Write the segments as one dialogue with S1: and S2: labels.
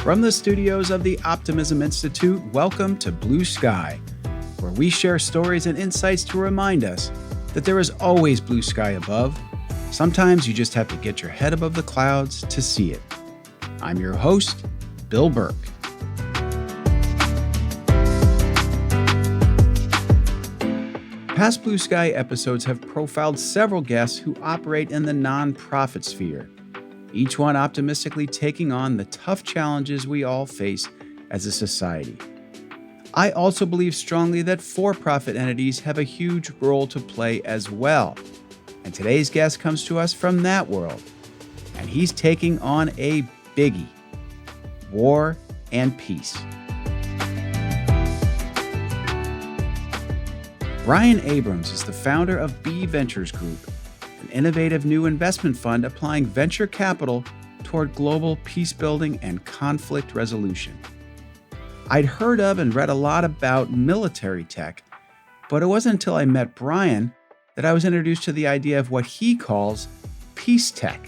S1: From the studios of the Optimism Institute, welcome to Blue Sky, where we share stories and insights to remind us that there is always blue sky above. Sometimes you just have to get your head above the clouds to see it. I'm your host, Bill Burke. Past Blue Sky episodes have profiled several guests who operate in the nonprofit sphere, each one optimistically taking on the tough challenges we all face as a society. I also believe strongly that for-profit entities have a huge role to play as well. And today's guest comes to us from that world, and he's taking on a biggie: war and peace. Brian Abrams is the founder of B Ventures Group, an innovative new investment fund applying venture capital toward global peacebuilding and conflict resolution. I'd heard of and read a lot about military tech, but it wasn't until I met Brian that I was introduced to the idea of what he calls peace tech.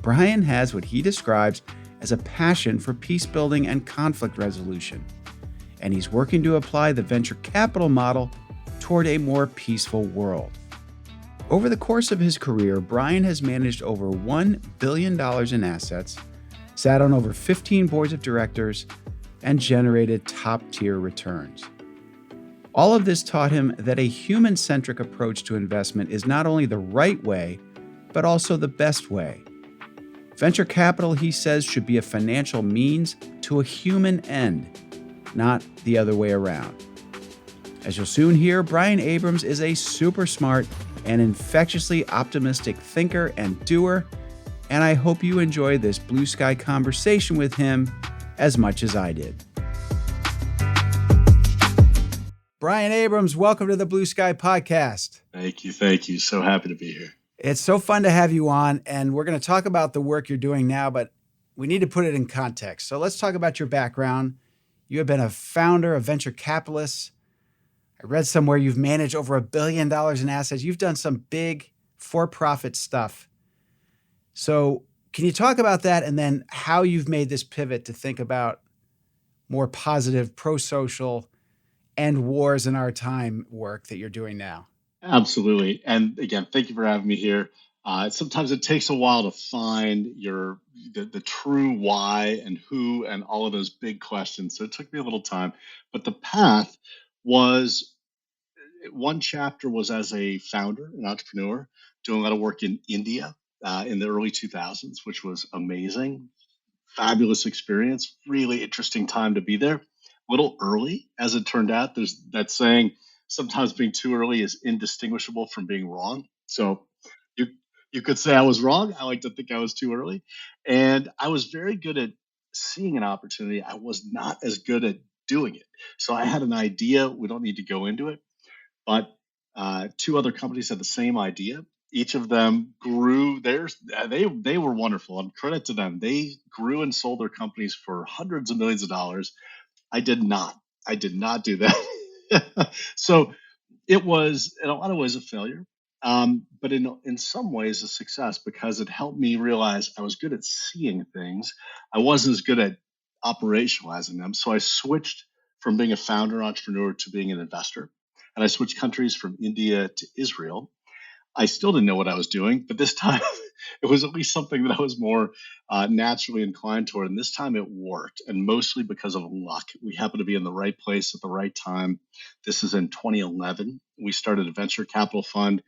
S1: Brian has what he describes as a passion for peacebuilding and conflict resolution, and he's working to apply the venture capital model toward a more peaceful world. Over the course of his career, Brian has managed over $1 billion in assets, sat on over 15 boards of directors, and generated top-tier returns. All of this taught him that a human-centric approach to investment is not only the right way, but also the best way. Venture capital, he says, should be a financial means to a human end, not the other way around. As you'll soon hear, Brian Abrams is a super smart and infectiously optimistic thinker and doer, and I hope you enjoy this blue sky conversation with him as much as I did. Brian Abrams, welcome to the Blue Sky Podcast.
S2: Thank you. So happy to be here.
S1: It's so fun to have you on, and we're going to talk about the work you're doing now, but we need to put it in context. So let's talk about your background. You have been a founder, a venture capitalist. I read somewhere you've managed over $1 billion in assets. You've done some big for-profit stuff. So can you talk about that and then how you've made this pivot to think about more positive, pro-social, and wars in our time work that you're doing now?
S2: Absolutely. And again, thank you for having me here. Sometimes it takes a while to find the true why and who and all of those big questions. So it took me a little time. But the path was, one chapter was as a founder, an entrepreneur, doing a lot of work in India in the early 2000s, which was amazing. Fabulous experience, really interesting time to be there. A little early, as it turned out. There's that saying, sometimes being too early is indistinguishable from being wrong. So you could say I was wrong. I like to think I was too early. And I was very good at seeing an opportunity. I was not as good at doing it. So I had an idea. We don't need to go into it. But two other companies had the same idea. Each of them grew theirs. They were wonderful. And credit to them. They grew and sold their companies for hundreds of millions of dollars. I did not do that. So it was in a lot of ways a failure, but in some ways a success, because it helped me realize I was good at seeing things. I wasn't as good at operationalizing them. So I switched from being a founder entrepreneur to being an investor. And I switched countries from India to Israel. I still didn't know what I was doing, but this time it was at least something that I was more naturally inclined toward. And this time it worked, and mostly because of luck. We happened to be in the right place at the right time. This is in 2011. We started a venture capital fund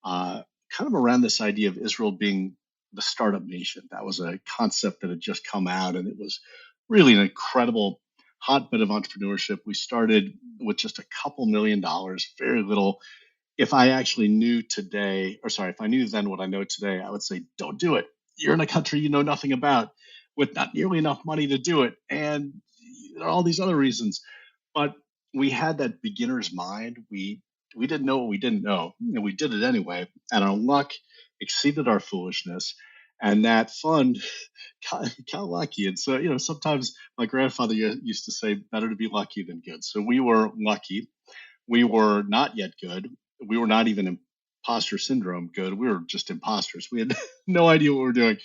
S2: kind of around this idea of Israel being the startup nation. That was a concept that had just come out, and it was really an incredible hotbed of entrepreneurship. We started with just a couple $1 million, very little. If I actually knew if I knew then what I know today, I would say, don't do it. You're in a country you know nothing about with not nearly enough money to do it. And there are all these other reasons. But we had that beginner's mind. We didn't know what we didn't know, and we did it anyway. And our luck exceeded our foolishness. And that fund got lucky. And so, sometimes my grandfather used to say, better to be lucky than good. So we were lucky. We were not yet good. We were not even imposter syndrome good. We were just imposters. We had no idea what we were doing,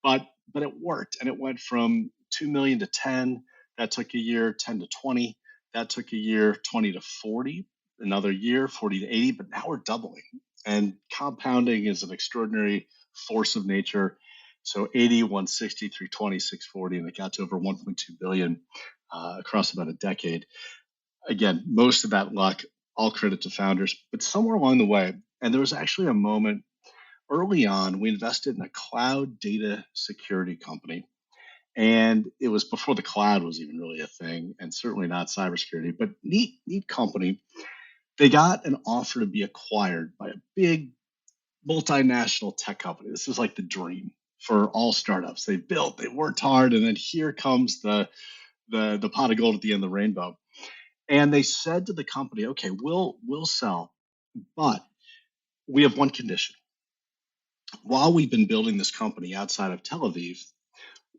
S2: but it worked. And it went from 2 million to 10, that took a year. 10 to 20, that took a year. 20 to 40, another year. 40 to 80, but now we're doubling. And compounding is an extraordinary force of nature. So 80, 160, 320, 640, and it got to over 1.2 billion across about a decade. Again, most of that luck, all credit to founders, but somewhere along the way, and there was actually a moment early on, we invested in a cloud data security company. And it was before the cloud was even really a thing, and certainly not cybersecurity, but neat company. They got an offer to be acquired by a big multinational tech company. This is like the dream for all startups. They built, they worked hard, and then here comes the pot of gold at the end of the rainbow. And they said to the company, okay, we'll sell, but we have one condition. While we've been building this company outside of Tel Aviv,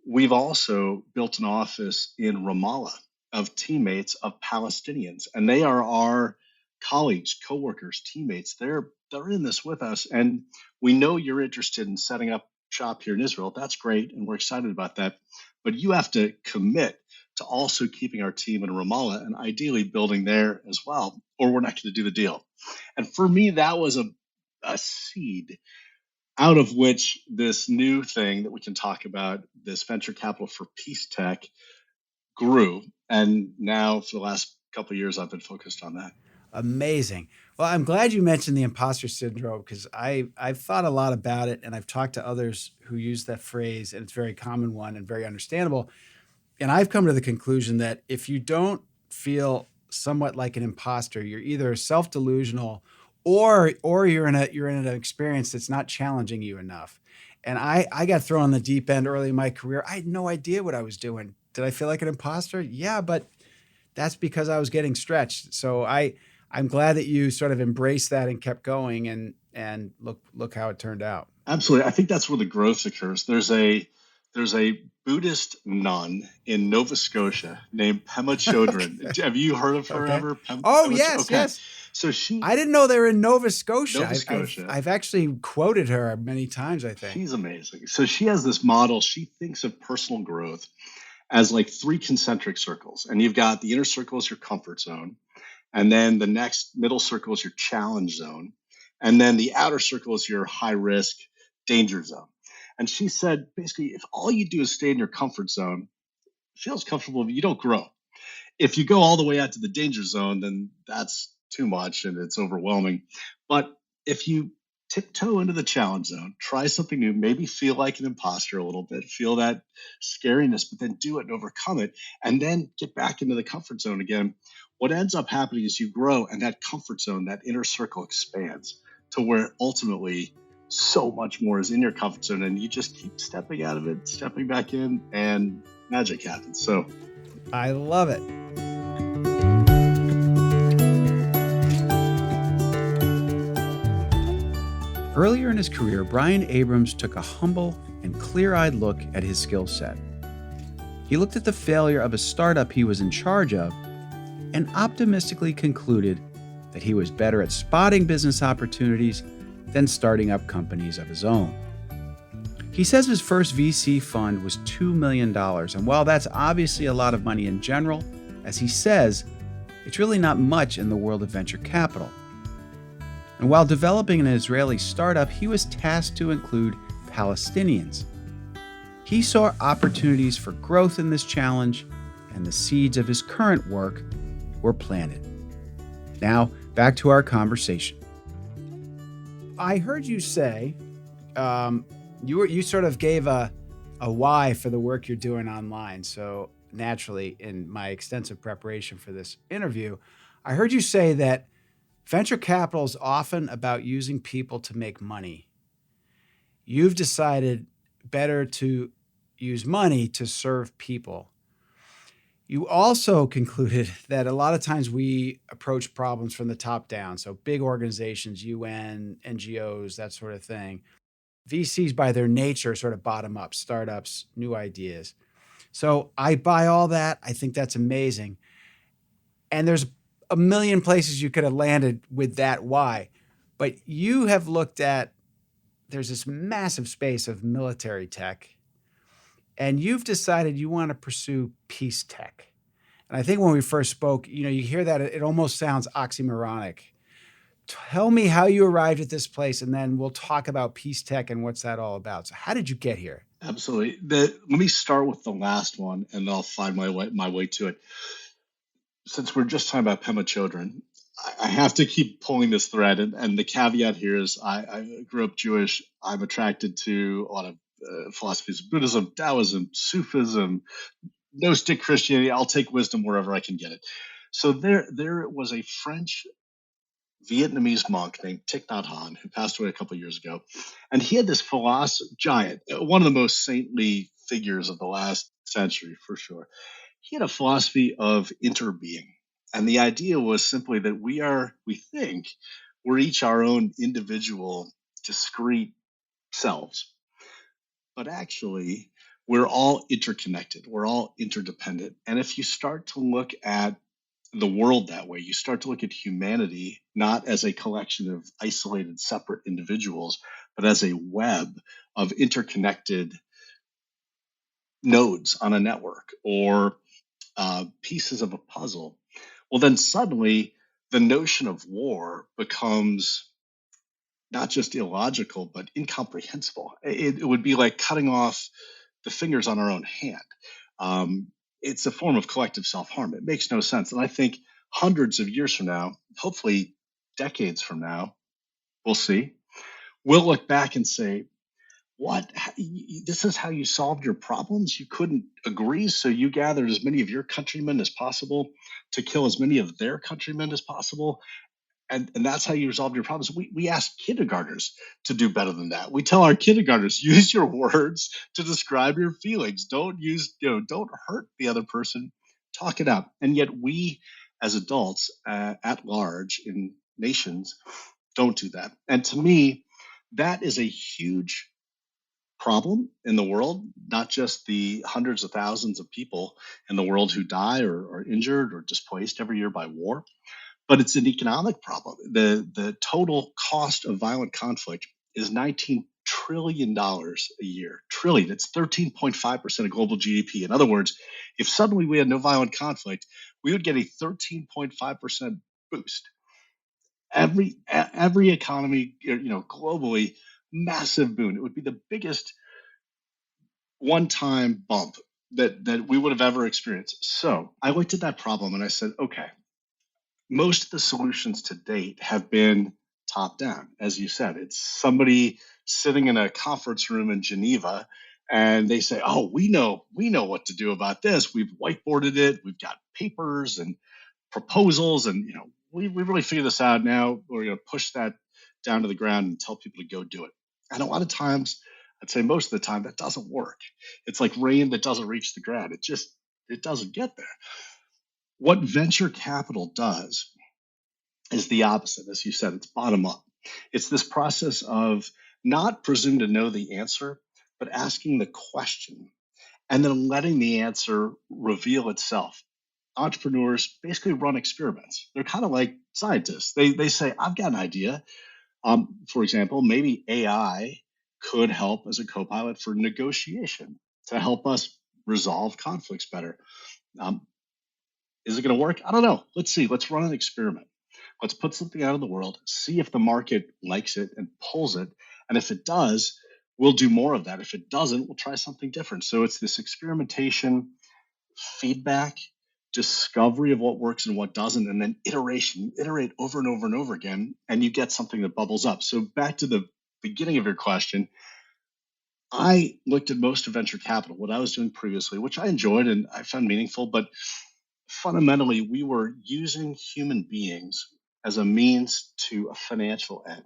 S2: we've also built an office in Ramallah of teammates of Palestinians, and they are our colleagues, coworkers, teammates. They're in this with us, and we know you're interested in setting up shop here in Israel. That's great, and we're excited about that. But you have to commit to also keeping our team in Ramallah and ideally building there as well, or we're not going to do the deal. And for me, that was a seed out of which this new thing that we can talk about, this venture capital for peace tech, grew. And now for the last couple of years, I've been focused on that.
S1: Amazing. Well, I'm glad you mentioned the imposter syndrome because I've thought a lot about it, and I've talked to others who use that phrase, and it's a very common one and very understandable. And I've come to the conclusion that if you don't feel somewhat like an imposter, you're either self-delusional or you're in an experience that's not challenging you enough. And I got thrown in the deep end early in my career. I had no idea what I was doing. Did I feel like an imposter? Yeah, but that's because I was getting stretched. So I'm glad that you sort of embraced that and kept going, and look how it turned out.
S2: Absolutely. I think that's where the growth occurs. There's a Buddhist nun in Nova Scotia named Pema Chodron.
S1: Okay.
S2: Have you heard of her
S1: Okay.
S2: ever?
S1: Oh, yes,
S2: okay.
S1: yes.
S2: So
S1: I didn't know they were in Nova Scotia.
S2: Nova Scotia.
S1: I've actually quoted her many times, I think.
S2: She's amazing. So she has this model. She thinks of personal growth as like 3 concentric circles. And you've got the inner circle is your comfort zone. And then the next middle circle is your challenge zone. And then the outer circle is your high risk danger zone. And she said, basically, if all you do is stay in your comfort zone, it feels comfortable, but you don't grow. If you go all the way out to the danger zone, then that's too much and it's overwhelming. But if you tiptoe into the challenge zone, try something new, maybe feel like an imposter a little bit, feel that scariness, but then do it and overcome it, and then get back into the comfort zone again. What ends up happening is you grow, and that comfort zone, that inner circle expands to where ultimately so much more is in your comfort zone, and you just keep stepping out of it, stepping back in, and magic happens. So
S1: I love it. Earlier in his career, Brian Abrams took a humble and clear-eyed look at his skill set. He looked at the failure of a startup he was in charge of and optimistically concluded that he was better at spotting business opportunities than starting up companies of his own. He says his first VC fund was $2 million, and while that's obviously a lot of money in general, as he says, it's really not much in the world of venture capital. And while developing an Israeli startup, he was tasked to include Palestinians. He saw opportunities for growth in this challenge, and the seeds of his current work were planted. Now, back to our conversation. I heard you say, you sort of gave a why for the work you're doing online. So naturally, in my extensive preparation for this interview, I heard you say that venture capital is often about using people to make money. You've decided better to use money to serve people. You also concluded that a lot of times we approach problems from the top down. So big organizations, UN, NGOs, that sort of thing. VCs by their nature sort of bottom up, startups, new ideas. So I buy all that. I think that's amazing. And there's a million places you could have landed with that why. But you have looked at, there's this massive space of military tech. and you've decided you want to pursue peace tech. And I think when we first spoke, you hear that it almost sounds oxymoronic. Tell me how you arrived at this place, and then we'll talk about peace tech and what's that all about. So, how did you get here?
S2: Absolutely. Let me start with the last one, and I'll find my way to it. Since we're just talking about Pema Chodron, I have to keep pulling this thread, and the caveat here is I grew up Jewish. I'm attracted to a lot of philosophies of Buddhism, Taoism, Sufism, Gnostic Christianity. I'll take wisdom wherever I can get it. So there was a French Vietnamese monk named Thich Nhat Hanh who passed away a couple of years ago, and he had this philosophy giant, one of the most saintly figures of the last century for sure. He had a philosophy of interbeing, and the idea was simply that we think we're each our own individual, discrete selves, but actually we're all interconnected, we're all interdependent. And if you start to look at the world that way, you start to look at humanity not as a collection of isolated, separate individuals, but as a web of interconnected nodes on a network or pieces of a puzzle. Well, then suddenly the notion of war becomes not just illogical, but incomprehensible. It would be like cutting off the fingers on our own hand. It's a form of collective self harm. It makes no sense. And I think hundreds of years from now, hopefully decades from now, we'll see, we'll look back and say, what? This is how you solved your problems? You couldn't agree, so you gathered as many of your countrymen as possible to kill as many of their countrymen as possible, and that's how you resolve your problems. We ask kindergartners to do better than that. We tell our kindergartners, use your words to describe your feelings. Don't hurt the other person. Talk it out. And yet we, as adults at large in nations, don't do that. And to me, that is a huge problem in the world, not just the hundreds of thousands of people in the world who die or are injured or displaced every year by war, but it's an economic problem. The total cost of violent conflict is $19 trillion a year. Trillion. It's 13.5% of global GDP. In other words, if suddenly we had no violent conflict, we would get a 13.5% boost. Every economy, globally, massive boon. It would be the biggest one-time bump that we would have ever experienced. So I looked at that problem and I said, okay, most of the solutions to date have been top down. As you said, it's somebody sitting in a conference room in Geneva and they say, oh, we know what to do about this. We've whiteboarded it. We've got papers and proposals, and we really figured this out. Now we're going to push that down to the ground and tell people to go do it. And a lot of times, I'd say most of the time, that doesn't work. It's like rain that doesn't reach the ground. It doesn't get there. What venture capital does is the opposite. As you said, it's bottom up. It's this process of not presume to know the answer, but asking the question and then letting the answer reveal itself. Entrepreneurs basically run experiments. They're kind of like scientists. They say, I've got an idea. For example, maybe AI could help as a co-pilot for negotiation to help us resolve conflicts better. Um, is it going to work? I don't know. Let's see. Let's run an experiment. Let's put something out in the world, see if the market likes it and pulls it. And if it does, we'll do more of that. If it doesn't, we'll try something different. So it's this experimentation, feedback, discovery of what works and what doesn't, and then iteration. You iterate over and over and over again, and you get something that bubbles up. So back to the beginning of your question, I looked at most of venture capital, what I was doing previously, which I enjoyed and I found meaningful, but fundamentally, we were using human beings as a means to a financial end.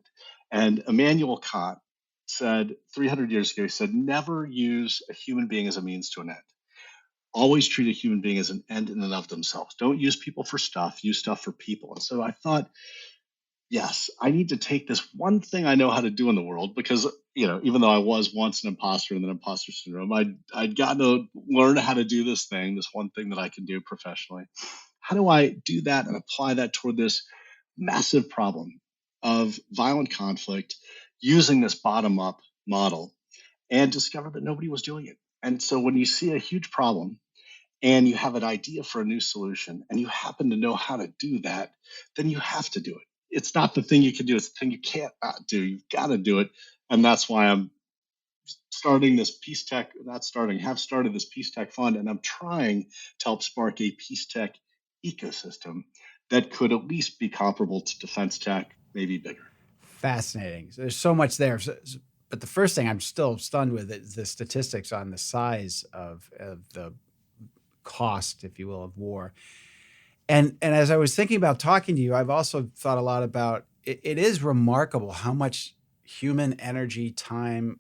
S2: And Immanuel Kant said 300 years ago, he said, never use a human being as a means to an end. Always treat a human being as an end in and of themselves. Don't use people for stuff, use stuff for people. And so I thought, yes, I need to take this one thing I know how to do in the world because, even though I was once an imposter and then imposter syndrome, I'd gotten to learn how to do this thing, this one thing that I can do professionally. How do I do that and apply that toward this massive problem of violent conflict using this bottom up model and discover that nobody was doing it? And so when you see a huge problem and you have an idea for a new solution and you happen to know how to do that, then you have to do it. It's not the thing you can do, it's the thing you can't not do. You've got to do it. And that's why I'm starting this peace tech, not starting, have started this peace tech fund, and I'm trying to help spark a peace tech ecosystem that could at least be comparable to defense tech, maybe bigger.
S1: Fascinating. So there's so much there. But the first thing I'm still stunned with is the statistics on the size of the cost, if you will, of war. And as I was thinking about talking to you, I've also thought a lot about it is remarkable how much human energy, time,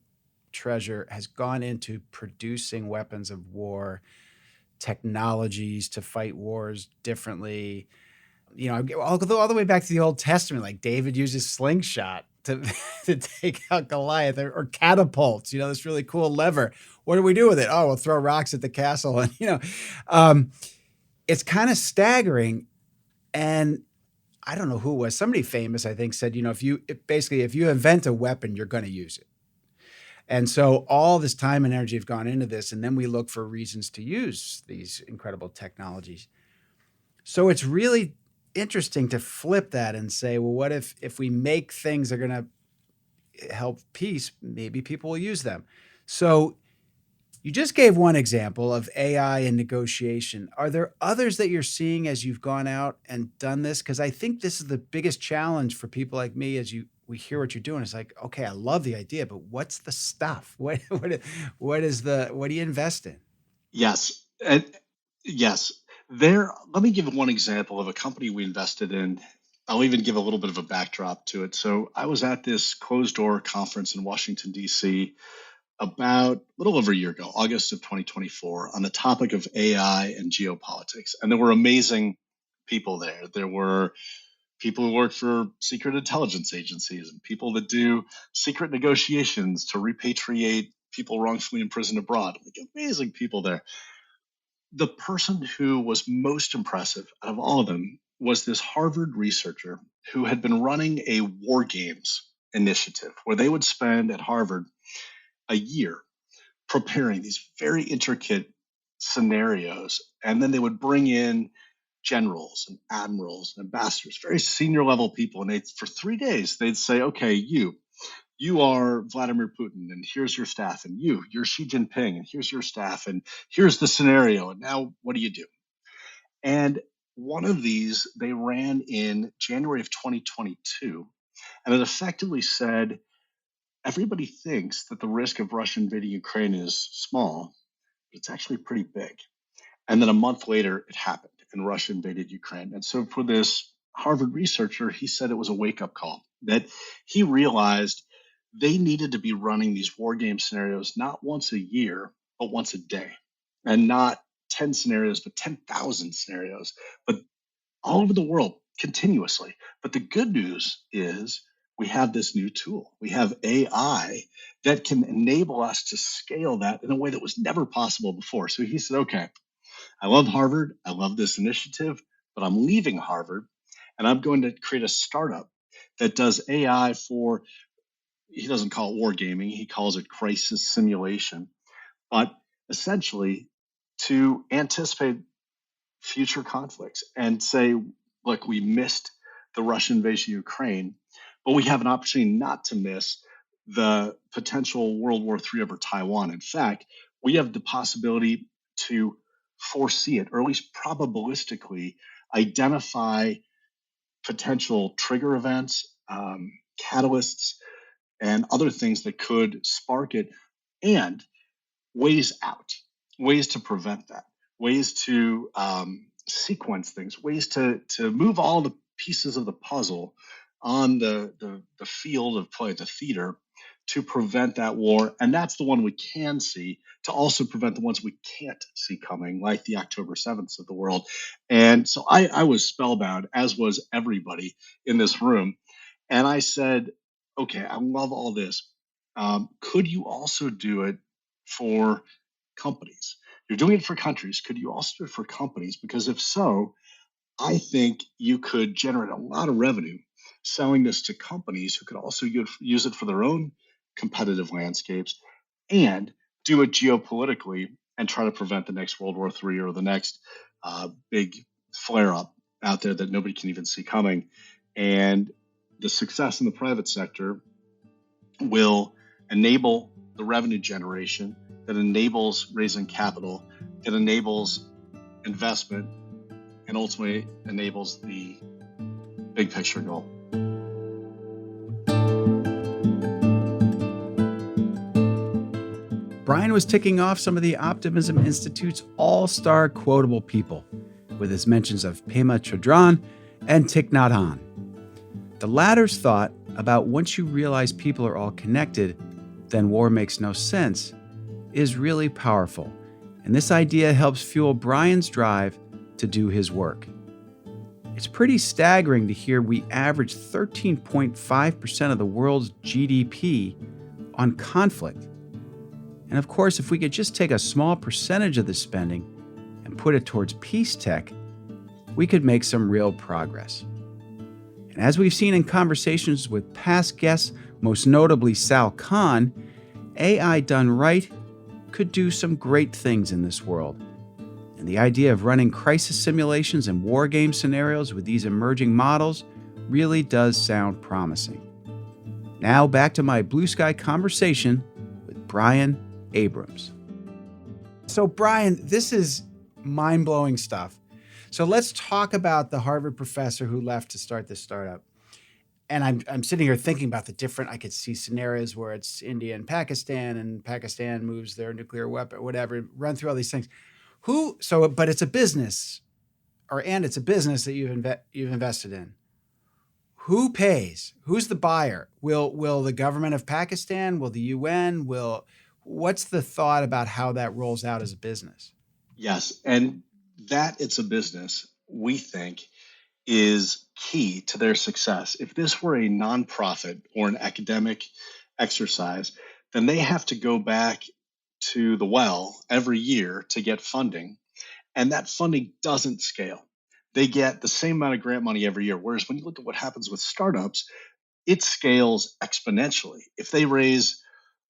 S1: treasure has gone into producing weapons of war, technologies to fight wars differently. I'll go all the way back to the Old Testament, like David uses slingshot to to take out Goliath, or catapults. This really cool lever. What do we do with it? Oh, we'll throw rocks at the castle, and um, it's kind of staggering. And I don't know who it was. Somebody famous, I think, said, if you invent a weapon, you're going to use it. And so all this time and energy have gone into this, and then we look for reasons to use these incredible technologies. So it's really interesting to flip that and say, well, what if we make things that are going to help peace, maybe people will use them. So you just gave one example of AI and negotiation. Are there others that you're seeing as you've gone out and done this? Because I think this is the biggest challenge for people like me as we hear what you're doing. It's like, okay, I love the idea, but what's the stuff? What do you invest in?
S2: Yes. And yes. Let me give one example of a company we invested in. I'll even give a little bit of a backdrop to it. So I was at this closed door conference in Washington, D.C. about a little over a year ago, August of 2024, on the topic of AI and geopolitics. And there were amazing people there. There were people who work for secret intelligence agencies and people that do secret negotiations to repatriate people wrongfully imprisoned abroad. Like, amazing people there. The person who was most impressive out of all of them was this Harvard researcher who had been running a war games initiative where they would spend at Harvard a year preparing these very intricate scenarios. And then they would bring in generals and admirals and ambassadors, very senior level people. And for 3 days, they'd say, okay, you are Vladimir Putin, and here's your staff, and you're Xi Jinping, and here's your staff, and here's the scenario, and now what do you do? And one of these they ran in January of 2022, and it effectively said, everybody thinks that the risk of Russia invading Ukraine is small, but it's actually pretty big. And then a month later, it happened, and Russia invaded Ukraine. And so for this Harvard researcher, he said it was a wake-up call, that he realized they needed to be running these war game scenarios not once a year, but once a day, and not 10 scenarios, but 10,000 scenarios, but all over the world continuously. But the good news is we have this new tool. We have AI that can enable us to scale that in a way that was never possible before. So he said, okay, I love Harvard. I love this initiative, but I'm leaving Harvard and I'm going to create a startup that does AI for, he doesn't call it wargaming, he calls it crisis simulation, but essentially to anticipate future conflicts and say, look, we missed the Russian invasion of Ukraine, but we have an opportunity not to miss the potential World War III over Taiwan. In fact, we have the possibility to foresee it, or at least probabilistically identify potential trigger events, catalysts, and other things that could spark it, and ways out, ways to prevent that, ways to sequence things, ways to move all the pieces of the puzzle on the field of play, the theater, to prevent that war. And that's the one we can see, to also prevent the ones we can't see coming, like the October 7th of the world. And so I was spellbound, as was everybody in this room. And I said, okay, I love all this. Could you also do it for companies? You're doing it for countries. Could you also do it for companies? Because if so, I think you could generate a lot of revenue selling this to companies who could also use it for their own competitive landscapes. And do it geopolitically and try to prevent the next World War III or the next big flare up out there that nobody can even see coming. And the success in the private sector will enable the revenue generation that enables raising capital, that enables investment, and ultimately enables the big picture goal.
S1: Brian was ticking off some of the Optimism Institute's all-star quotable people, with his mentions of Pema Chodron and Thich Nhat Hanh. The latter's thought about once you realize people are all connected, then war makes no sense, is really powerful, and this idea helps fuel Brian's drive to do his work. It's pretty staggering to hear we average 13.5% of the world's GDP on conflict. And of course, if we could just take a small percentage of the spending and put it towards peace tech, we could make some real progress. And as we've seen in conversations with past guests, most notably Sal Khan, AI done right could do some great things in this world. And the idea of running crisis simulations and war game scenarios with these emerging models really does sound promising. Now back to my blue sky conversation with Brian Abrams. So Brian, this is mind-blowing stuff. So let's talk about the Harvard professor who left to start this startup. And I'm sitting here thinking about I could see scenarios where it's India and Pakistan moves their nuclear weapon, whatever, run through all these things. But it's a business, it's a business that you've invested in. Who pays? Who's the buyer? Will the government of Pakistan? Will the UN? What's the thought about how that rolls out as a business?
S2: Yes, and that it's a business, we think, is key to their success. If this were a nonprofit or an academic exercise, then they have to go back to the well every year to get funding, and that funding doesn't scale. They get the same amount of grant money every year, whereas when you look at what happens with startups, it scales exponentially. If they raise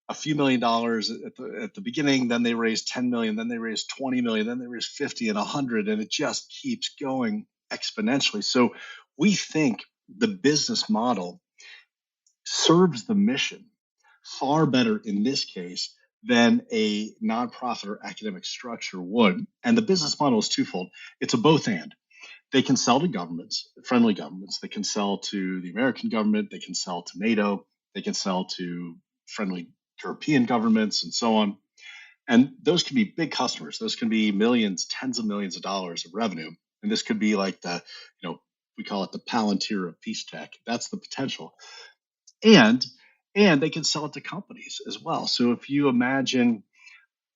S2: a few $1 million at the beginning, then they raise 10 million, then they raise 20 million, then they raise 50 and 100, and it just keeps going exponentially. So we think the business model serves the mission far better in this case than a nonprofit or academic structure would. And the business model is twofold. It's a both and. They can sell to governments, friendly governments. They can sell to the American government. They can sell to NATO. They can sell to friendly European governments and so on. And those can be big customers. Those can be millions, tens of millions of dollars of revenue. And this could be like we call it the Palantir of peace tech. That's the potential. And they can sell it to companies as well. So if you imagine,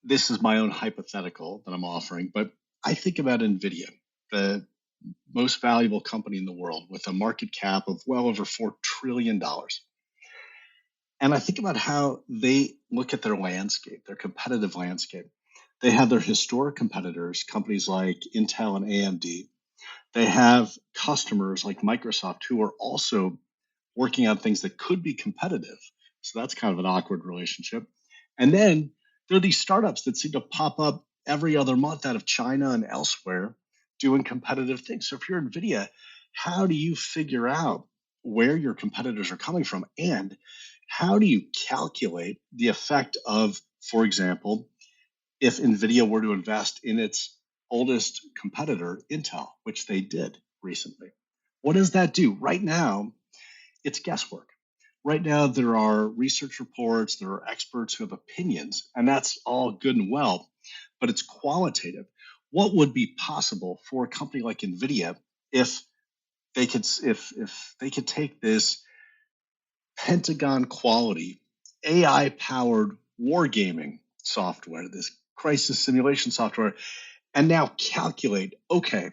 S2: this is my own hypothetical that I'm offering, but I think about NVIDIA, the most valuable company in the world with a market cap of well over $4 trillion. And I think about how they look at their landscape, their competitive landscape. They have their historic competitors, companies like Intel and AMD. They have customers like Microsoft who are also working on things that could be competitive. So that's kind of an awkward relationship. And then there are these startups that seem to pop up every other month out of China and elsewhere doing competitive things. So if you're NVIDIA, how do you figure out where your competitors are coming from? And how do you calculate the effect of, for example, if NVIDIA were to invest in its oldest competitor, Intel, which they did recently? What does that do? Right now, it's guesswork. Right now, there are research reports, there are experts who have opinions, and that's all good and well, but it's qualitative. What would be possible for a company like NVIDIA if they could take this Pentagon quality AI powered wargaming software, this crisis simulation software, and now calculate, okay,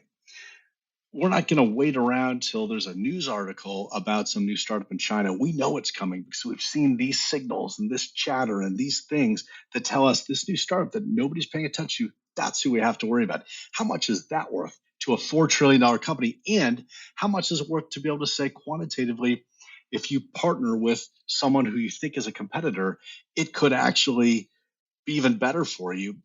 S2: we're not going to wait around till there's a news article about some new startup in China. We know it's coming because we've seen these signals and this chatter and these things that tell us this new startup that nobody's paying attention to, that's who we have to worry about. How much is that worth to a $4 trillion company? And how much is it worth to be able to say quantitatively, if you partner with someone who you think is a competitor, it could actually be even better for you,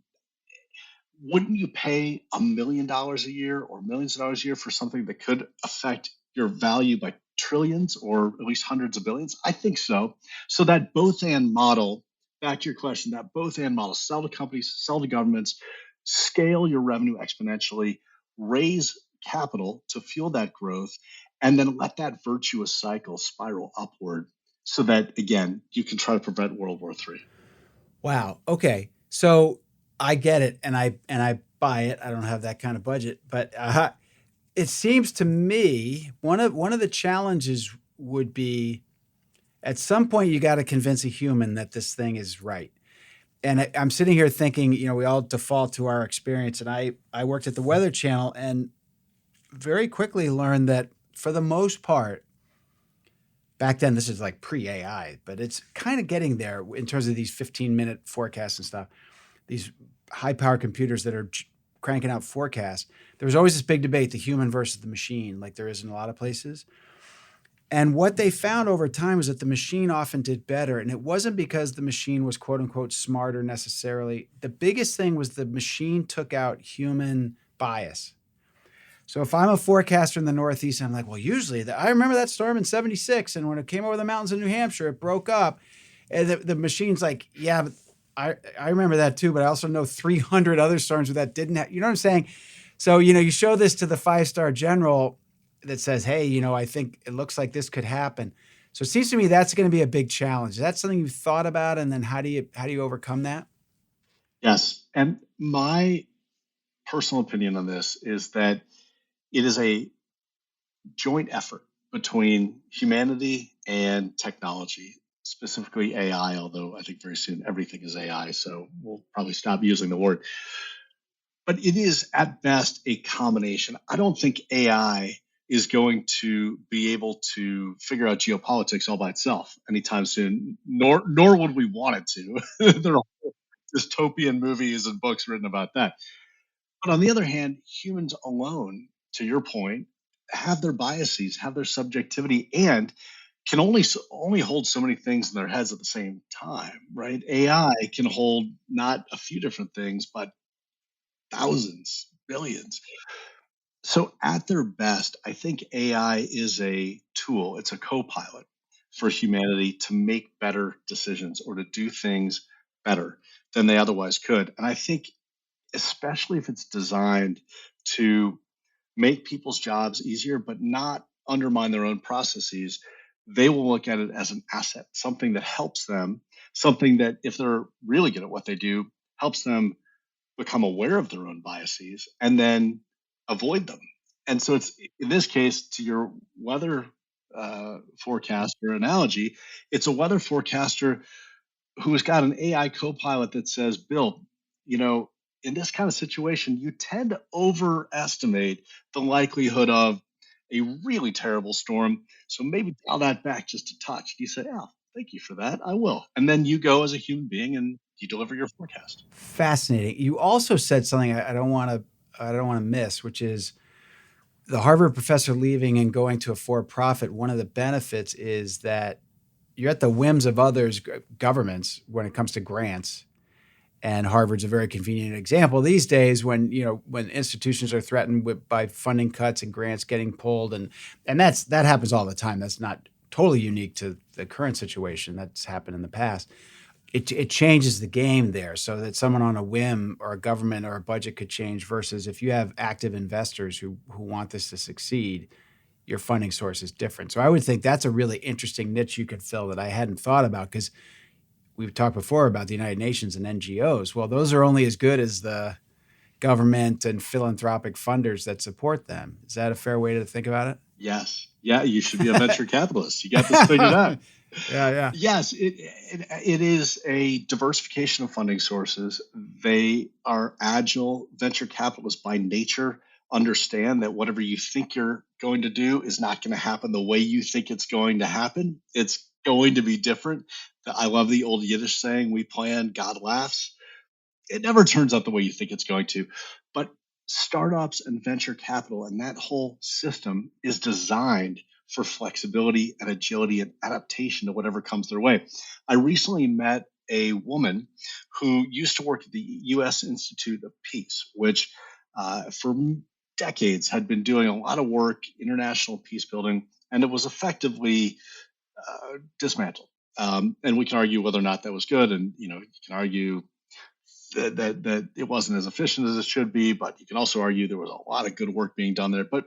S2: wouldn't you pay $1 million a year or millions of dollars a year for something that could affect your value by trillions or at least hundreds of billions? I think so. So that both and model, back to your question, that both and model, sell to companies, sell to governments, scale your revenue exponentially, raise capital to fuel that growth, and then let that virtuous cycle spiral upward so that, again, you can try to prevent World War III.
S1: Wow. Okay. So I get it, and I buy it. I don't have that kind of budget, but it seems to me one of the challenges would be at some point you got to convince a human that this thing is right. And I'm sitting here thinking, we all default to our experience, and I worked at the Weather Channel and very quickly learned that for the most part, back then, this is like pre-AI, but it's kind of getting there in terms of these 15-minute forecasts and stuff. These high-power computers that are cranking out forecasts. There was always this big debate, the human versus the machine, like there is in a lot of places. And what they found over time was that the machine often did better. And it wasn't because the machine was quote unquote smarter necessarily. The biggest thing was the machine took out human bias. So if I'm a forecaster in the Northeast, I'm like, well, usually I remember that storm in 76. And when it came over the mountains of New Hampshire, it broke up. And the machine's like, yeah, but I remember that too. But I also know 300 other storms where that didn't have, you know what I'm saying? So, you show this to the 5-star general that says, hey, I think it looks like this could happen. So it seems to me that's going to be a big challenge. Is that something you've thought about? And then how do you overcome that?
S2: Yes. And my personal opinion on this is that it is a joint effort between humanity and technology, specifically AI, although I think very soon everything is AI, so we'll probably stop using the word. But it is at best a combination. I don't think AI is going to be able to figure out geopolitics all by itself anytime soon, nor would we want it to. There are dystopian movies and books written about that. But on the other hand, humans alone, to your point, have their biases, have their subjectivity, and can only hold so many things in their heads at the same time, right? AI can hold not a few different things, but thousands, billions. So at their best, I think AI is a tool, it's a co-pilot for humanity to make better decisions or to do things better than they otherwise could. And I think especially if it's designed to make people's jobs easier, but not undermine their own processes, they will look at it as an asset, something that helps them, something that, if they're really good at what they do, helps them become aware of their own biases and then avoid them. And so it's, in this case, to your weather forecaster analogy, it's a weather forecaster who's got an AI co-pilot that says, Bill, you know, in this kind of situation, you tend to overestimate the likelihood of a really terrible storm. So maybe dial that back just a touch. You say, oh, thank you for that. I will. And then you go as a human being and you deliver your forecast.
S1: Fascinating. You also said something I don't want to miss, which is the Harvard professor leaving and going to a for-profit. One of the benefits is that you're at the whims of others, governments, when it comes to grants. And Harvard's a very convenient example these days when institutions are threatened by funding cuts and grants getting pulled, and that happens all the time. That's not totally unique to the current situation. That's happened in the past. It changes the game there, so that someone on a whim or a government or a budget could change, versus if you have active investors who want this to succeed, your funding source is different. So I would think that's a really interesting niche you could fill that I hadn't thought about, because we've talked before about the United Nations and NGOs. Well, those are only as good as the government and philanthropic funders that support them. Is that a fair way to think about
S2: Yes. Yeah, you should be a venture capitalist. You got this figured out.
S1: it? Yeah.
S2: Yes, it is a diversification of funding sources. They are agile. Venture capitalists by nature understand that whatever you think you're going to do is not going to happen the way you think it's going to happen. It's going to be different. I love the old Yiddish saying, we plan, God laughs. It never turns out the way you think it's going to. But startups and venture capital and that whole system is designed for flexibility and agility and adaptation to whatever comes their way. I recently met a woman who used to work at the U.S. Institute of Peace, which for decades had been doing a lot of work, international peace building, and it was effectively dismantled. And we can argue whether or not that was good, and you can argue that it wasn't as efficient as it should be, but you can also argue there was a lot of good work being done there. But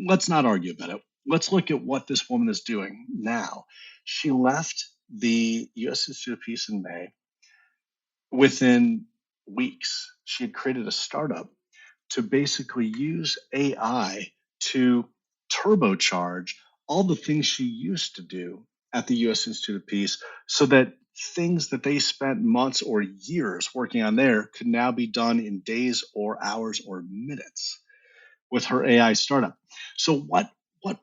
S2: let's not argue about it. Let's look at what this woman is doing now. She left the U.S. Institute of Peace in May. Within weeks, she had created a startup to basically use AI to turbocharge all the things she used to do at the U.S. Institute of Peace, so that things that they spent months or years working on there could now be done in days or hours or minutes with her AI startup. So what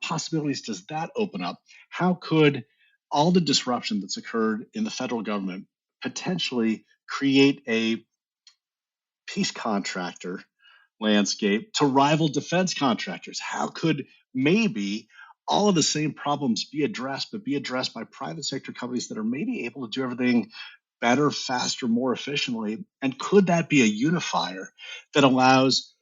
S2: possibilities does that open up? How could all the disruption that's occurred in the federal government potentially create a peace contractor landscape to rival defense contractors? How could maybe all of the same problems be addressed, but be addressed by private sector companies that are maybe able to do everything better, faster, more efficiently? And could that be a unifier that allows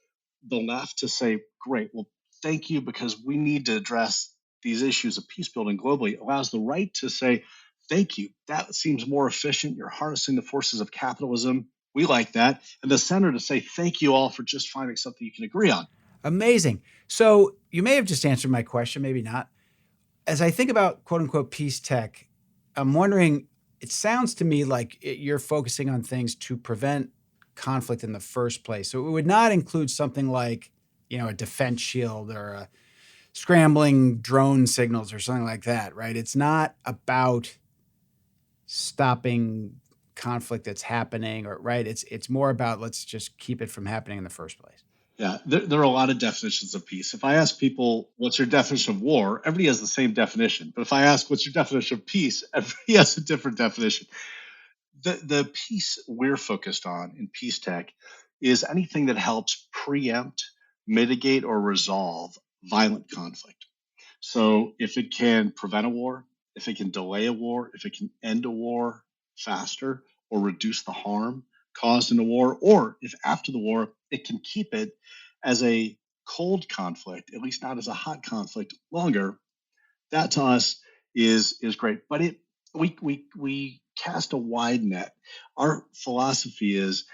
S2: the left to say, great, well, thank you, because we need to address these issues of peace building globally? It allows the right to say, thank you, that seems more efficient. You're harnessing the forces of capitalism. We like that. And the center to say, thank you all for just finding something you can agree on.
S1: Amazing. So you may have just answered my question, maybe not. As I think about quote unquote peace tech, I'm wondering, it sounds to me like you're focusing on things to prevent conflict in the first place. So it would not include something like, a defense shield or a scrambling drone signals or something like that, right? It's not about stopping conflict that's happening, or right? It's more about let's just keep it from happening in the first place.
S2: Yeah, there are a lot of definitions of peace. If I ask people, what's your definition of war? Everybody has the same definition. But if I ask, what's your definition of peace? Everybody has a different definition. The piece we're focused on in peace tech is anything that helps preempt, mitigate, or resolve violent conflict. So if it can prevent a war, if it can delay a war, if it can end a war faster or reduce the harm caused in a war, or if after the war it can keep it as a cold conflict, at least not as a hot conflict, longer, that to us is great. But we cast a wide net. Our philosophy is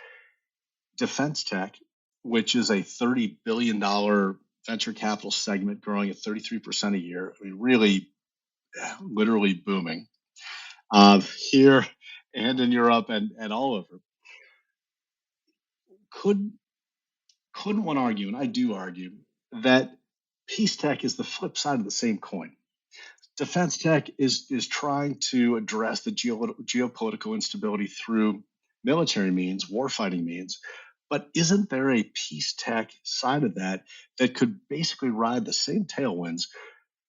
S2: defense tech, which is a $30 billion venture capital segment growing at 33% a year. I mean, really, literally booming here and in Europe and all over. Couldn't one argue, and I do argue, that peace tech is the flip side of the same coin? Defense tech is trying to address the geopolitical instability through military means, warfighting means. But isn't there a peace tech side of that could basically ride the same tailwinds,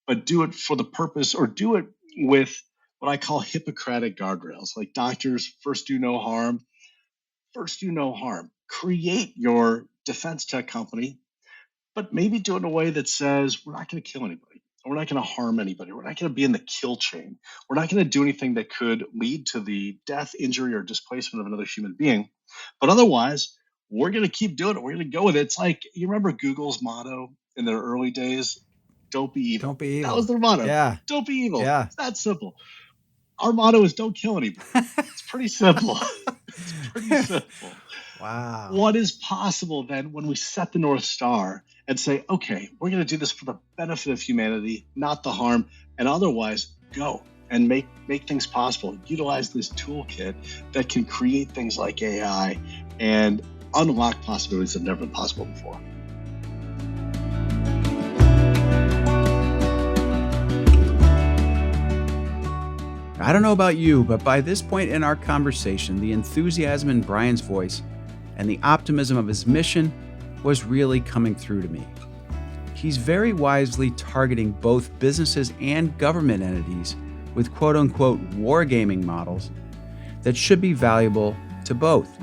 S2: but do it for the purpose, or do it with what I call Hippocratic guardrails, like doctors, first do no harm. Create your defense tech company, but maybe do it in a way that says, we're not going to kill anybody. We're not going to harm anybody. We're not going to be in the kill chain. We're not going to do anything that could lead to the death, injury, or displacement of another human being. But otherwise, we're going to keep doing it. We're going to go with it. It's like, you remember Google's motto in their early days? Don't be evil.
S1: Don't be evil.
S2: That was their motto.
S1: Yeah.
S2: Don't be evil.
S1: Yeah.
S2: It's that simple. Our motto is don't kill anybody. It's pretty simple. It's pretty simple.
S1: Wow.
S2: What is possible then when we set the North Star and say, okay, we're going to do this for the benefit of humanity, not the harm, and otherwise go and make things possible. Utilize this toolkit that can create things like AI and unlock possibilities that have never been possible before.
S1: I don't know about you, but by this point in our conversation, the enthusiasm in Brian's voice and the optimism of his mission was really coming through to me. He's very wisely targeting both businesses and government entities with quote-unquote wargaming models that should be valuable to both.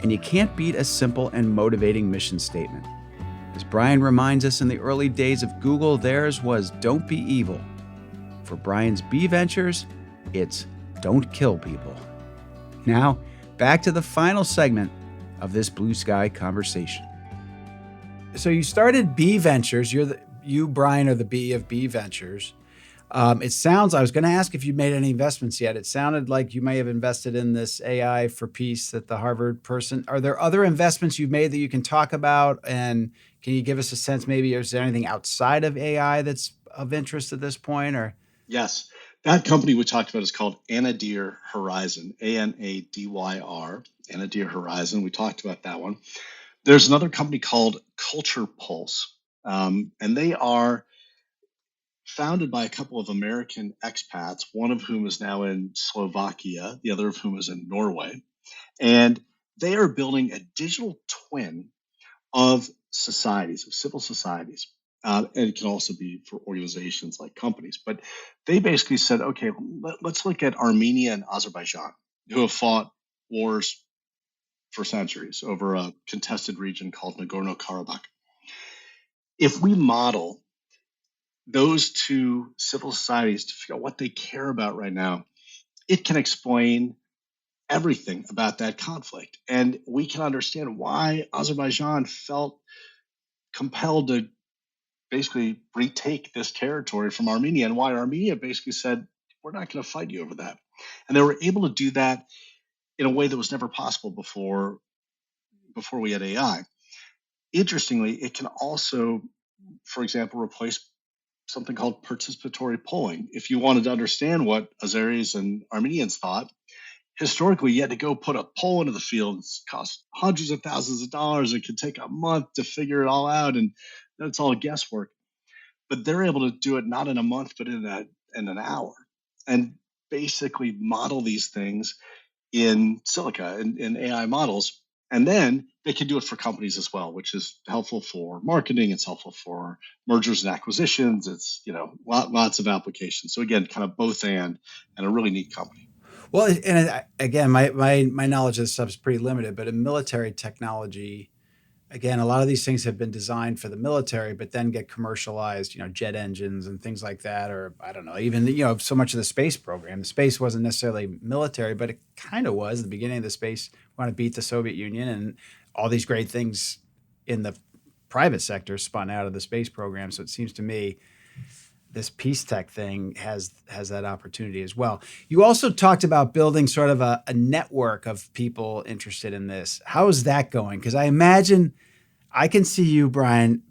S1: And you can't beat a simple and motivating mission statement. As Brian reminds us, in the early days of Google, theirs was don't be evil. For Brian's B Ventures, it's don't kill people. Now, back to the final segment of this blue sky conversation. So you started B Ventures. You, Brian, are the B of B Ventures. It sounds, I was going to ask if you made any investments yet. It sounded like you may have invested in this AI for Peace that the Harvard person. Are there other investments you've made that you can talk about? And can you give us a sense, maybe, is there anything outside of AI that's of interest at this point? Or
S2: Yes. That company we talked about is called Anadyr Horizon, Anadyr, Anadyr Horizon. We talked about that one. There's another company called Culture Pulse, and they are founded by a couple of American expats, one of whom is now in Slovakia, the other of whom is in Norway. And they are building a digital twin of societies, of civil societies. And it can also be for organizations like companies. But they basically said, okay, let's look at Armenia and Azerbaijan, who have fought wars for centuries over a contested region called Nagorno-Karabakh. If we model those two civil societies to figure out what they care about right now, it can explain everything about that conflict. And we can understand why Azerbaijan felt compelled to basically retake this territory from Armenia, and why Armenia basically said, we're not going to fight you over that. And they were able to do that in a way that was never possible before we had AI. Interestingly, it can also, for example, replace something called participatory polling. If you wanted to understand what Azeris and Armenians thought, historically, you had to go put a poll into the field. It cost hundreds of thousands of dollars. It could take a month to figure it all out, and it's all guesswork. But they're able to do it not in a month, but in an hour, and basically model these things in silica, in AI models. And then they can do it for companies as well, which is helpful for marketing. It's helpful for mergers and acquisitions. It's, lots of applications. So again, kind of both and a really neat company.
S1: well, and again, my knowledge of this stuff is pretty limited, but in military technology, again, a lot of these things have been designed for the military, but then get commercialized, jet engines and things like that. Or I don't know, even, so much of the space program. The space wasn't necessarily military, but it kind of was. The beginning of the space, we want to beat the Soviet Union, and all these great things in the private sector spun out of the space program. So it seems to me this peace tech thing has that opportunity as well. You also talked about building sort of a network of people interested in this. How is that going? Because I imagine I can see you, Brian,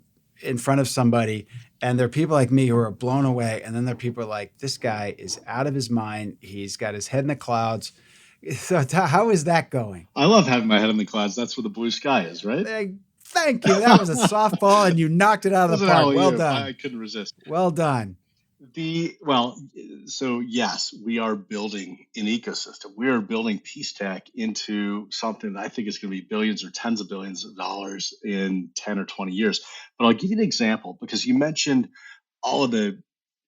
S1: in front of somebody, and there are people like me who are blown away, and then there are people like, this guy is out of his mind. He's got his head in the clouds. So how is that going?
S2: I love having my head in the clouds. That's where the blue sky is, right?
S1: Thank you. That was a softball, and you knocked it out of the park. Well done.
S2: I couldn't resist.
S1: Well done.
S2: So yes, we are building an ecosystem. We are building peace tech into something that I think is going to be billions or tens of billions of dollars in 10 or 20 years. But I'll give you an example, because you mentioned all of the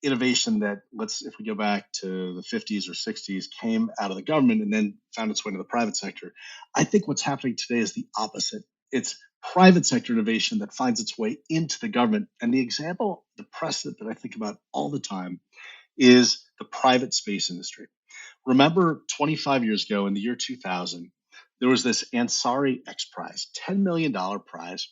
S2: innovation that, if we go back to the 50s or 60s, came out of the government and then found its way to the private sector. I think what's happening today is the opposite. It's private sector innovation that finds its way into the government. And the example, the precedent that I think about all the time is the private space industry. Remember 25 years ago, in the year 2000, there was this Ansari X Prize, $10 million prize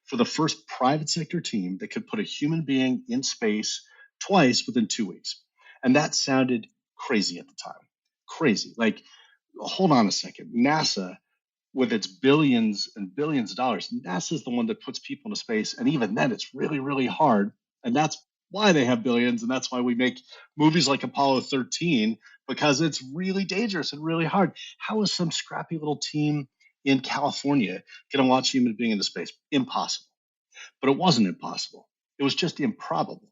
S2: for the first private sector team that could put a human being in space twice within 2 weeks. And that sounded crazy at the time. Crazy. Like, hold on a second. NASA, with its billions and billions of dollars, NASA is the one that puts people into space. And even then, it's really, really hard. And that's why they have billions. And that's why we make movies like Apollo 13, because it's really dangerous and really hard. How is some scrappy little team in California going to launch a human being into space? Impossible. But it wasn't impossible. It was just improbable.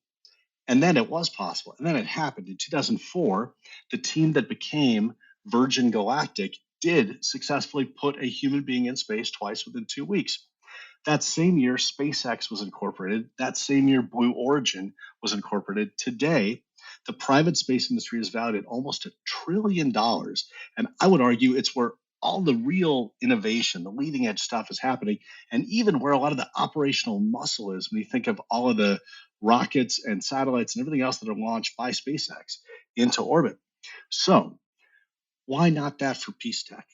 S2: And then it was possible. And then it happened. In 2004, the team that became Virgin Galactic did successfully put a human being in space twice within 2 weeks. That same year, SpaceX was incorporated. That same year, Blue Origin was incorporated. Today, the private space industry is valued at almost $1 trillion. And I would argue it's where all the real innovation, the leading edge stuff is happening, and even where a lot of the operational muscle is when you think of all of the rockets and satellites and everything else that are launched by SpaceX into orbit. So Why not that for peace tech?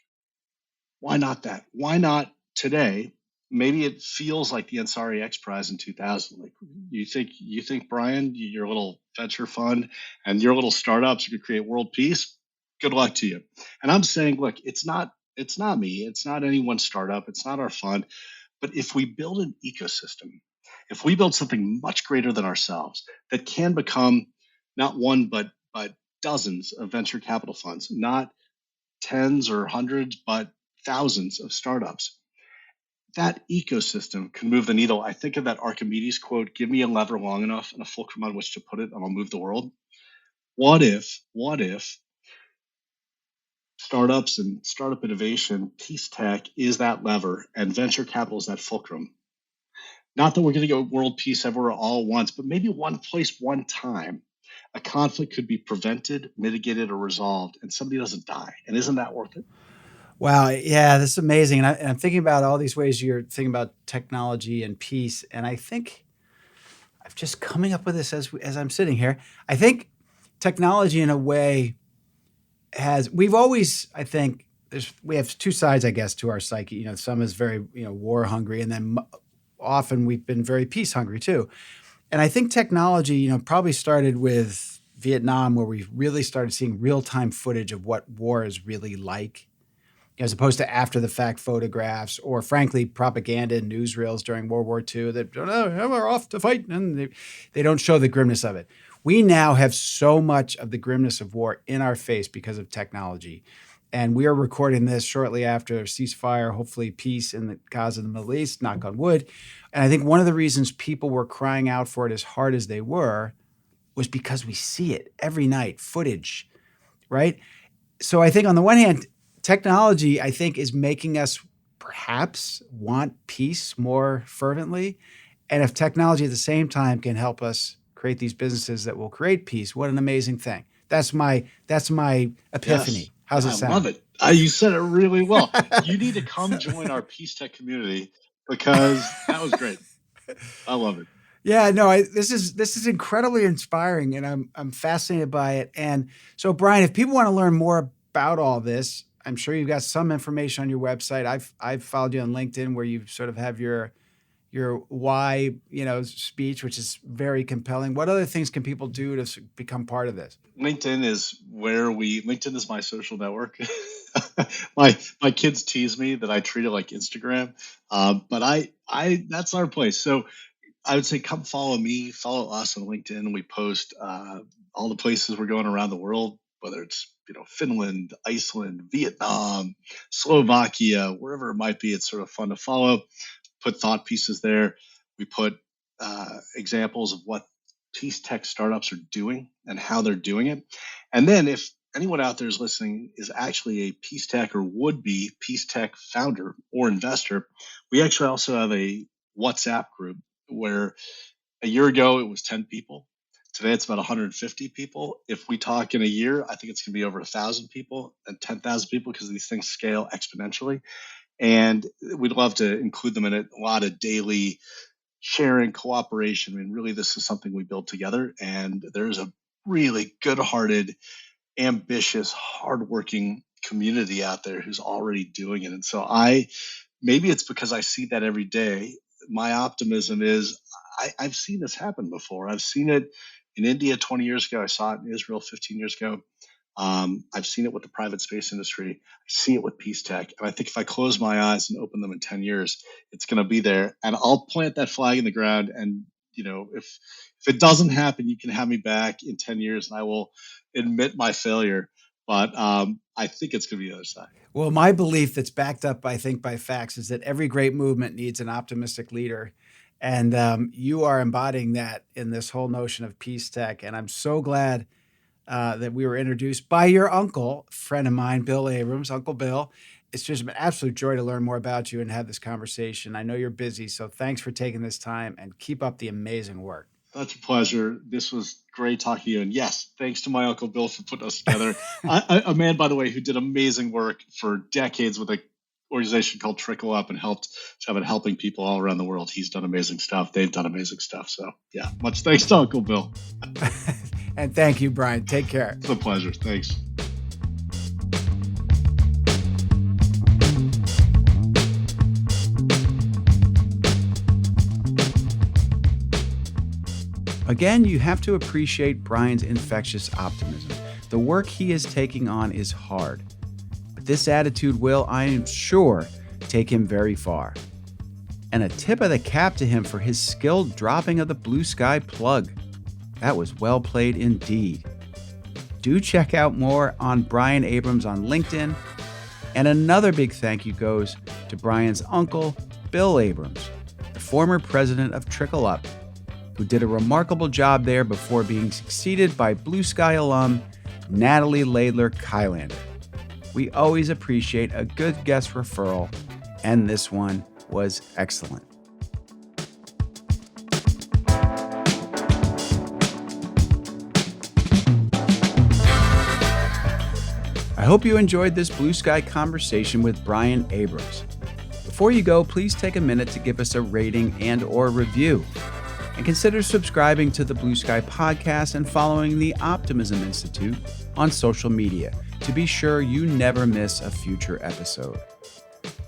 S2: Why not that? Why not today? Maybe it feels like the Ansari X Prize in 2000. Like you think, Brian, your little venture fund and your little startups, you could create world peace. Good luck to you. And I'm saying, look, it's not me, it's not any one startup, it's not our fund. But if we build an ecosystem, if we build something much greater than ourselves that can become not one but dozens of venture capital funds, not tens or hundreds, but thousands of startups. That ecosystem can move the needle. I think of that Archimedes quote, give me a lever long enough and a fulcrum on which to put it, and I'll move the world. What if startups and startup innovation, peace tech is that lever, and venture capital is that fulcrum? Not that we're going to get world peace everywhere all at once, but maybe one place, one time, a conflict could be prevented, mitigated, or resolved, and somebody doesn't die. And isn't that worth it?
S1: Wow. Yeah, this is amazing. And I'm thinking about all these ways you're thinking about technology and peace. And I think I'm just coming up with this as I'm sitting here. I think technology, in a way, we've always, I think, we have two sides, I guess, to our psyche. Some is very, war hungry, and then often we've been very peace hungry too. And I think technology, probably started with Vietnam, where we really started seeing real time footage of what war is really like, as opposed to after the fact photographs or, frankly, propaganda and newsreels during World War II that, we're off to fight, and they don't show the grimness of it. We now have so much of the grimness of war in our face because of technology. And we are recording this shortly after ceasefire, hopefully peace in the Gaza and the Middle East, knock on wood. And I think one of the reasons people were crying out for it as hard as they were was because we see it every night, footage, right? So I think on the one hand, technology, I think, is making us perhaps want peace more fervently. And if technology at the same time can help us create these businesses that will create peace, what an amazing thing. That's my epiphany.
S2: Yes.
S1: How's it
S2: I
S1: sound?
S2: love it. You said it really well. You need to come join our peace tech community because that was great. I love it.
S1: Yeah, no, this is incredibly inspiring, and I'm fascinated by it. And so, Brian, if people want to learn more about all this, I'm sure you've got some information on your website. I've followed you on LinkedIn, where you sort of have your why speech, which is very compelling. What other things can people do to become part of this?
S2: LinkedIn is my social network. My kids tease me that I treat it like Instagram, but I that's our place. So I would say come follow me, follow us on LinkedIn. We post all the places we're going around the world, whether it's Finland, Iceland, Vietnam, Slovakia, wherever it might be. It's sort of fun to follow. Put thought pieces there. We put examples of what peace tech startups are doing and how they're doing it. And then if anyone out there is listening is actually a peace tech or would be peace tech founder or investor, we actually also have a WhatsApp group where a year ago it was 10 people. Today it's about 150 people. If we talk in a year, I think it's going to be over 1,000 people and 10,000 people because these things scale exponentially. And we'd love to include them in it. A lot of daily sharing, cooperation. I mean, really, this is something we build together. And there's a really good-hearted, ambitious, hardworking community out there who's already doing it. And so maybe it's because I see that every day. My optimism is I've seen this happen before. I've seen it in India 20 years ago. I saw it in Israel 15 years ago. I've seen it with the private space industry. I see it with peace tech. And I think if I close my eyes and open them in 10 years, it's going to be there. And I'll plant that flag in the ground. And, if it doesn't happen, you can have me back in 10 years and I will admit my failure. But I think it's going to be the other side.
S1: Well, my belief that's backed up, I think, by facts is that every great movement needs an optimistic leader. And you are embodying that in this whole notion of peace tech. And I'm so glad that we were introduced by your uncle, friend of mine, Bill Abrams, Uncle Bill. It's just an absolute joy to learn more about you and have this conversation. I know you're busy, so thanks for taking this time and keep up the amazing work.
S2: That's a pleasure. This was great talking to you. And yes, thanks to my Uncle Bill for putting us together. A man, by the way, who did amazing work for decades with an organization called Trickle Up and helping people all around the world. He's done amazing stuff. They've done amazing stuff. So yeah, much thanks to Uncle Bill.
S1: And thank you, Brian. Take care.
S2: It's a pleasure. Thanks.
S1: Again, you have to appreciate Brian's infectious optimism. The work he is taking on is hard, but this attitude will, I am sure, take him very far. And a tip of the cap to him for his skilled dropping of the blue sky plug. That was well played indeed. Do check out more on Brian Abrams on LinkedIn. And another big thank you goes to Brian's uncle, Bill Abrams, the former president of Trickle Up, who did a remarkable job there before being succeeded by Blue Sky alum Natalie Laidler-Kylander. We always appreciate a good guest referral, and this one was excellent. I hope you enjoyed this Blue Sky conversation with Brian Abrams. Before you go, please take a minute to give us a rating and/or review. And consider subscribing to the Blue Sky podcast and following the Optimism Institute on social media to be sure you never miss a future episode.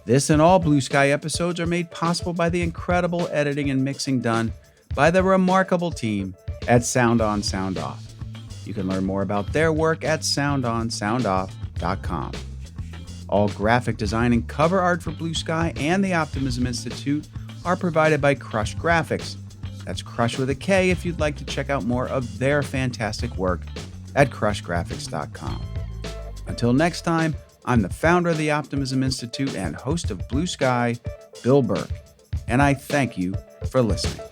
S1: This and all Blue Sky episodes are made possible by the incredible editing and mixing done by the remarkable team at Sound On Sound Off. You can learn more about their work at soundonsoundoff.com. All graphic design and cover art for Blue Sky and the Optimism Institute are provided by Crush Graphics. That's Crush with a K if you'd like to check out more of their fantastic work at crushgraphics.com. Until next time, I'm the founder of the Optimism Institute and host of Blue Sky, Bill Burke, and I thank you for listening.